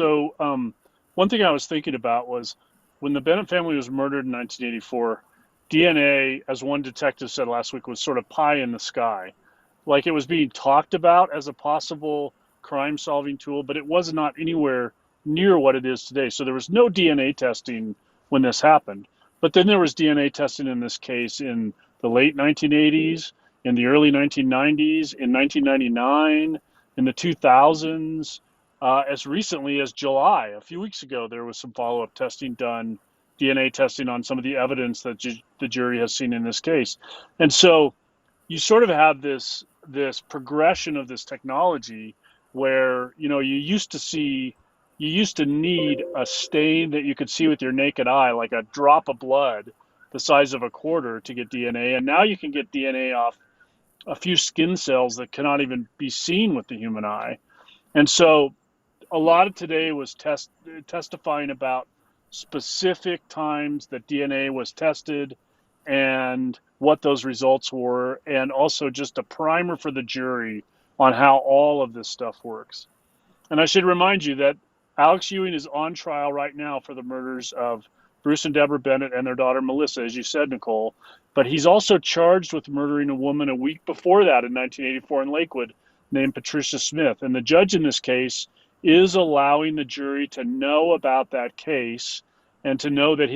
So, one thing I was thinking about was when the Bennett family was murdered in 1984, DNA, as one detective said last week, was sort of pie in the sky. Like it was being talked about as a possible crime solving tool, but it was not anywhere near what it is today. So there was no DNA testing when this happened. But then there was DNA testing in this case in the late 1980s, in the early 1990s, in 1999, in the 2000s. As recently as July, a few weeks ago, there was some follow-up testing done, DNA testing on some of the evidence that the jury has seen in this case. And so you sort of have this progression of this technology where you used to need a stain that you could see with your naked eye, like a drop of blood the size of a quarter to get DNA, and now you can get DNA off a few skin cells that cannot even be seen with the human eye. And so a lot of today was testifying about specific times that DNA was tested and what those results were, and also just a primer for the jury on how all of this stuff works. And I should remind you that Alex Ewing is on trial right now for the murders of Bruce and Deborah Bennett and their daughter Melissa, as you said, Nicole. But he's also charged with murdering a woman a week before that in 1984 in Lakewood named Patricia Smith. And the judge in this case is allowing the jury to know about that case and to know that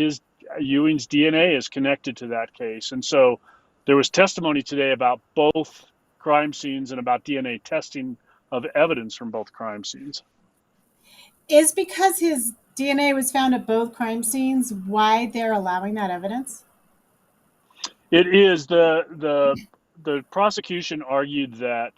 Ewing's DNA is connected to that case. And so there was testimony today about both crime scenes and about DNA testing of evidence from both crime scenes. Is because his DNA was found at both crime scenes why they're allowing that evidence? It is. The prosecution argued that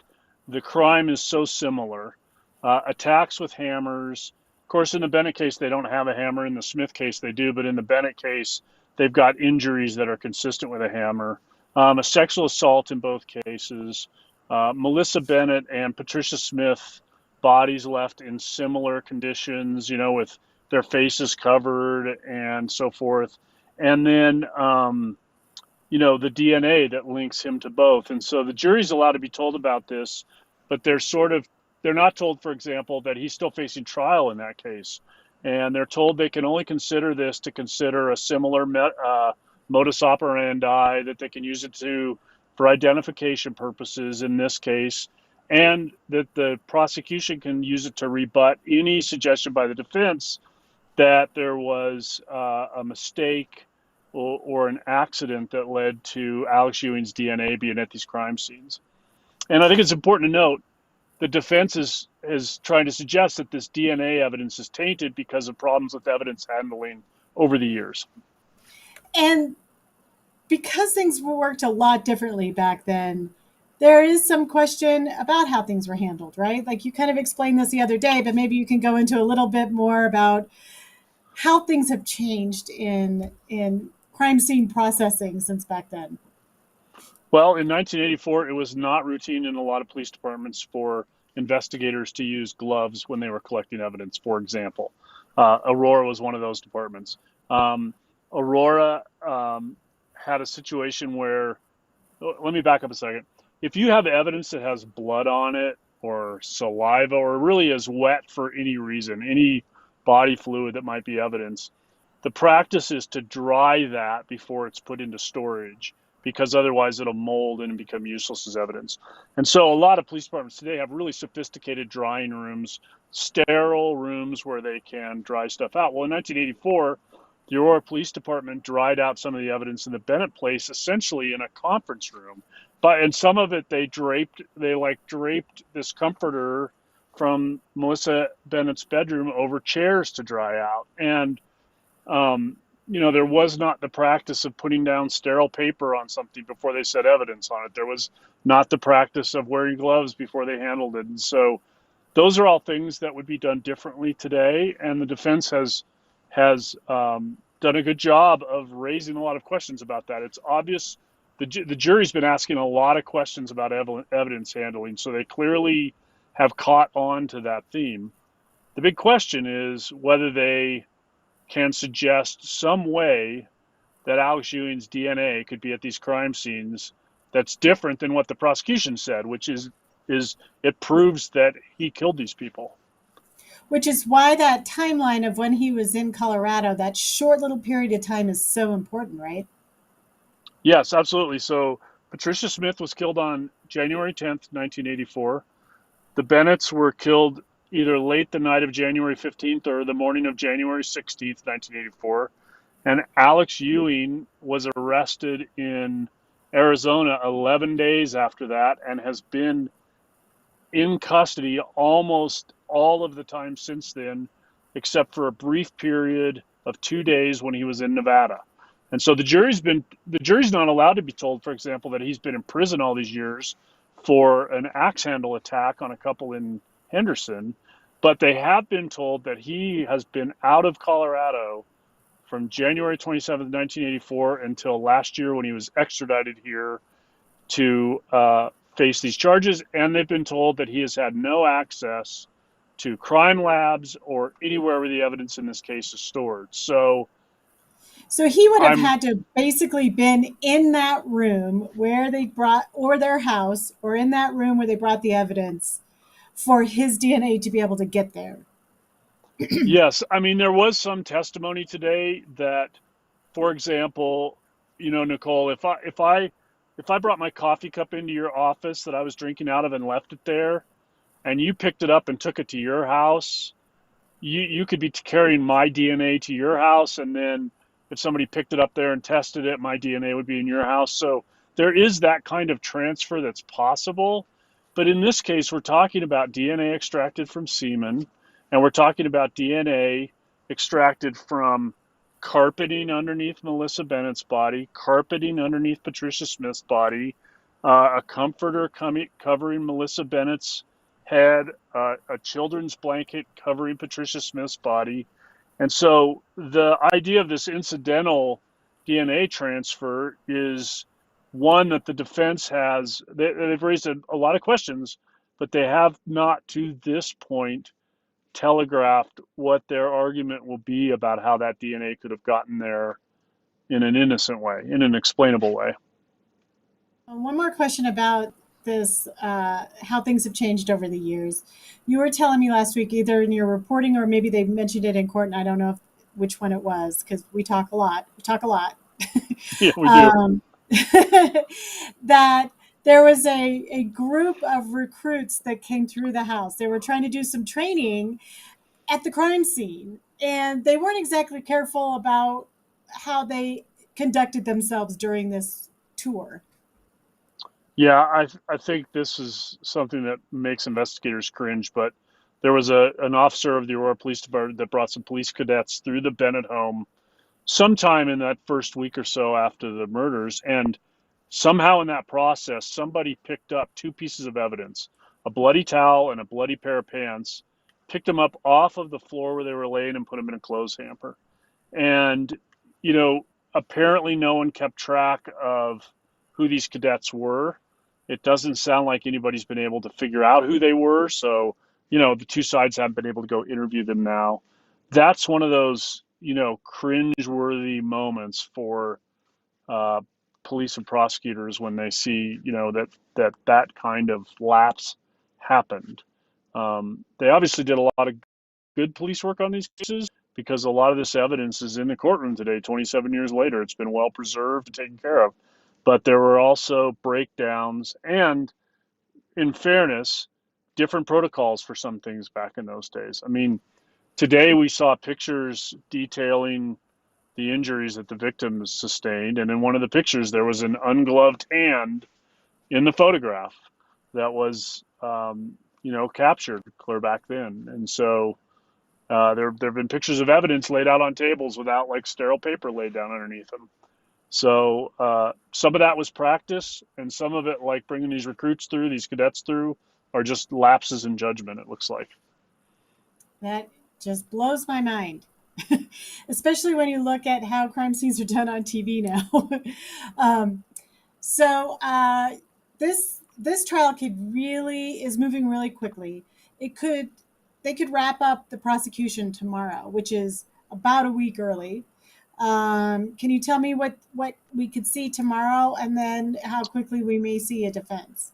the crime is so similar. Attacks with hammers. Of course, in the Bennett case, they don't have a hammer. In the Smith case, they do. But in the Bennett case, they've got injuries that are consistent with a hammer. A sexual assault in both cases. Melissa Bennett and Patricia Smith, bodies left in similar conditions, with their faces covered and so forth. And then, the DNA that links him to both. And so the jury's allowed to be told about this, but they're not told, for example, that he's still facing trial in that case. And they're told they can only consider this to consider a similar modus operandi, that they can use it for identification purposes in this case, and that the prosecution can use it to rebut any suggestion by the defense that there was a mistake or an accident that led to Alex Ewing's DNA being at these crime scenes. And I think it's important to note the defense is trying to suggest that this DNA evidence is tainted because of problems with evidence handling over the years. And because things were worked a lot differently back then, there is some question about how things were handled, right? Like you kind of explained this the other day, but maybe you can go into a little bit more about how things have changed in crime scene processing since back then. Well, in 1984, it was not routine in a lot of police departments for investigators to use gloves when they were collecting evidence, for example. Aurora was one of those departments. Aurora had a situation where, let me back up a second. If you have evidence that has blood on it or saliva or really is wet for any reason, any body fluid that might be evidence, the practice is to dry that before it's put into storage, because otherwise it'll mold and become useless as evidence. And so a lot of police departments today have really sophisticated drying rooms, sterile rooms where they can dry stuff out. Well, in 1984, the Aurora Police Department dried out some of the evidence in the Bennett place essentially in a conference room. But in some of it, they draped this comforter from Melissa Bennett's bedroom over chairs to dry out. And there was not the practice of putting down sterile paper on something before they set evidence on it. There was not the practice of wearing gloves before they handled it. And so those are all things that would be done differently today. And the defense has done a good job of raising a lot of questions about that. It's obvious the jury's been asking a lot of questions about evidence handling, so they clearly have caught on to that theme. The big question is whether they can suggest some way that Alex Ewing's DNA could be at these crime scenes that's different than what the prosecution said, which is it proves that he killed these people. which is why that timeline of when he was in Colorado, that short little period of time, is so important, right? Yes, absolutely. So Patricia Smith was killed on January 10th, 1984. The Bennetts were killed either late the night of January 15th or the morning of January 16th, 1984. And Alex Ewing was arrested in Arizona 11 days after that and has been in custody almost all of the time since then, except for a brief period of 2 days when he was in Nevada. And so the jury's not allowed to be told, for example, that he's been in prison all these years for an axe handle attack on a couple in Henderson, but they have been told that he has been out of Colorado from January 27th, 1984 until last year when he was extradited here to face these charges, and they've been told that he has had no access to crime labs or anywhere where the evidence in this case is stored. So he would have I'm had to basically been in that room where they brought, or their house, or in that room where they brought the evidence for his DNA to be able to get there. Yes, I mean there was some testimony today that, for example, Nicole, if I brought my coffee cup into your office that I was drinking out of and left it there, and you picked it up and took it to your house, you could be carrying my DNA to your house, and then if somebody picked it up there and tested it, my DNA would be in your house. So there is that kind of transfer that's possible. But in this case, we're talking about DNA extracted from semen, and we're talking about DNA extracted from carpeting underneath Melissa Bennett's body, carpeting underneath Patricia Smith's body, a comforter covering Melissa Bennett's head, a children's blanket covering Patricia Smith's body. And so the idea of this incidental DNA transfer is one that the defense has, they've raised a lot of questions, but they have not to this point telegraphed what their argument will be about how that DNA could have gotten there in an innocent way, in an explainable way. One more question about this, how things have changed over the years. You were telling me last week, either in your reporting or maybe they mentioned it in court, and I don't know which one it was because we talk a lot. We talk a lot. Yeah, we do. um, that there was a group of recruits that came through the house. They were trying to do some training at the crime scene, and they weren't exactly careful about how they conducted themselves during this tour. Yeah, I think this is something that makes investigators cringe, but there was an officer of the Aurora Police Department that brought some police cadets through the Bennett home sometime in that first week or so after the murders, and somehow in that process, somebody picked up two pieces of evidence, a bloody towel and a bloody pair of pants, picked them up off of the floor where they were laying and put them in a clothes hamper. And, you know, apparently no one kept track of who these cadets were. It doesn't sound like anybody's been able to figure out who they were. So, the two sides haven't been able to go interview them now. That's one of those, cringe-worthy moments for uh, police and prosecutors when they see, that kind of lapse happened. They obviously did a lot of good police work on these cases because a lot of this evidence is in the courtroom today, 27 years later. It's been well preserved and taken care of. But there were also breakdowns and, in fairness, different protocols for some things back in those days. I mean, today we saw pictures detailing the injuries that the victims sustained, and in one of the pictures there was an ungloved hand in the photograph that was, captured clear back then. And so there have been pictures of evidence laid out on tables without like sterile paper laid down underneath them. So some of that was practice, and some of it, like bringing these recruits through, these cadets through, are just lapses in judgment, it looks like. That just blows my mind, especially when you look at how crime scenes are done on TV now. um, so this trial could really is moving really quickly. It could They could wrap up the prosecution tomorrow, which is about a week early. Can you tell me what we could see tomorrow, and then how quickly we may see a defense?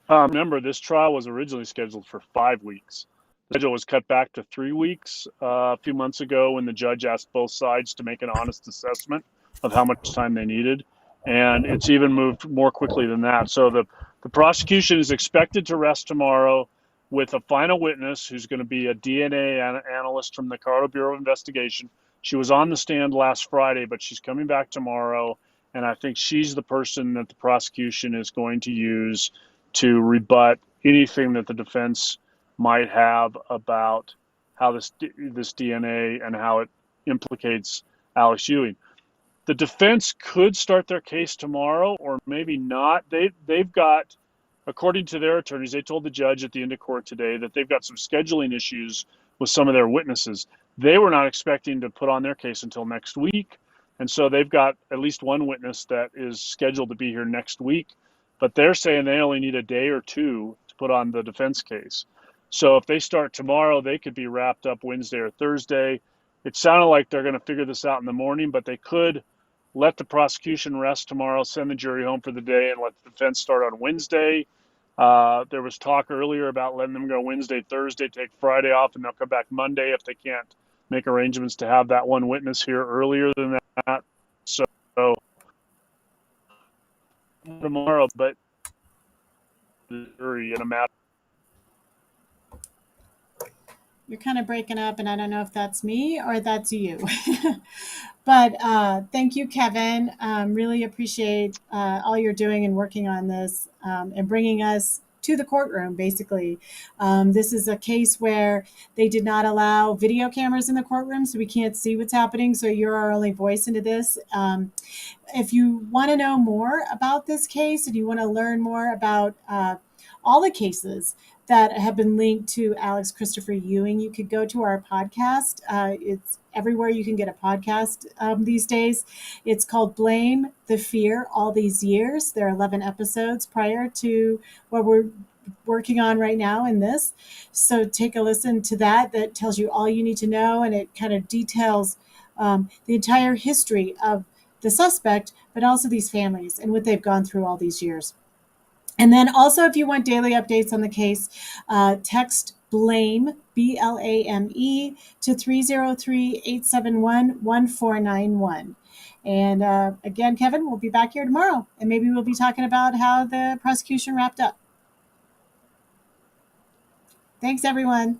Remember, this trial was originally scheduled for 5 weeks. The schedule was cut back to 3 weeks a few months ago when the judge asked both sides to make an honest assessment of how much time they needed. And it's even moved more quickly than that. So the prosecution is expected to rest tomorrow with a final witness who's going to be a DNA analyst from the Colorado Bureau of Investigation. She was on the stand last Friday, but she's coming back tomorrow. And I think she's the person that the prosecution is going to use to rebut anything that the defense might have about how this DNA and how it implicates Alex Ewing. The defense could start their case tomorrow, or maybe not. They've got, according to their attorneys, they told the judge at the end of court today that they've got some scheduling issues with some of their witnesses. They were not expecting to put on their case until next week, and so they've got at least one witness that is scheduled to be here next week. But they're saying they only need a day or two to put on the defense case. So if they start tomorrow, they could be wrapped up Wednesday or Thursday. It sounded like they're going to figure this out in the morning, but they could let the prosecution rest tomorrow, send the jury home for the day, and let the defense start on Wednesday. There was talk earlier about letting them go Wednesday, Thursday, take Friday off, and they'll come back Monday if they can't make arrangements to have that one witness here earlier than that. So tomorrow, but the jury in a matter. You're kind of breaking up, and I don't know if that's me or that's you. But thank you, Kevin. Really appreciate all you're doing and working on this and bringing us to the courtroom, basically. This is a case where they did not allow video cameras in the courtroom, so we can't see what's happening. So you're our only voice into this. If you want to know more about this case and you want to learn more about all the cases that have been linked to Alex Christopher Ewing, you could go to our podcast. It's everywhere you can get a podcast these days. It's called Blame the Fear All These Years. There are 11 episodes prior to what we're working on right now in this. So take a listen to that. That tells you all you need to know, and it kind of details the entire history of the suspect, but also these families and what they've gone through all these years. And then also, if you want daily updates on the case, text BLAME, BLAME, to 303-871-1491. And again, Kevin, we'll be back here tomorrow, and maybe we'll be talking about how the prosecution wrapped up. Thanks, everyone.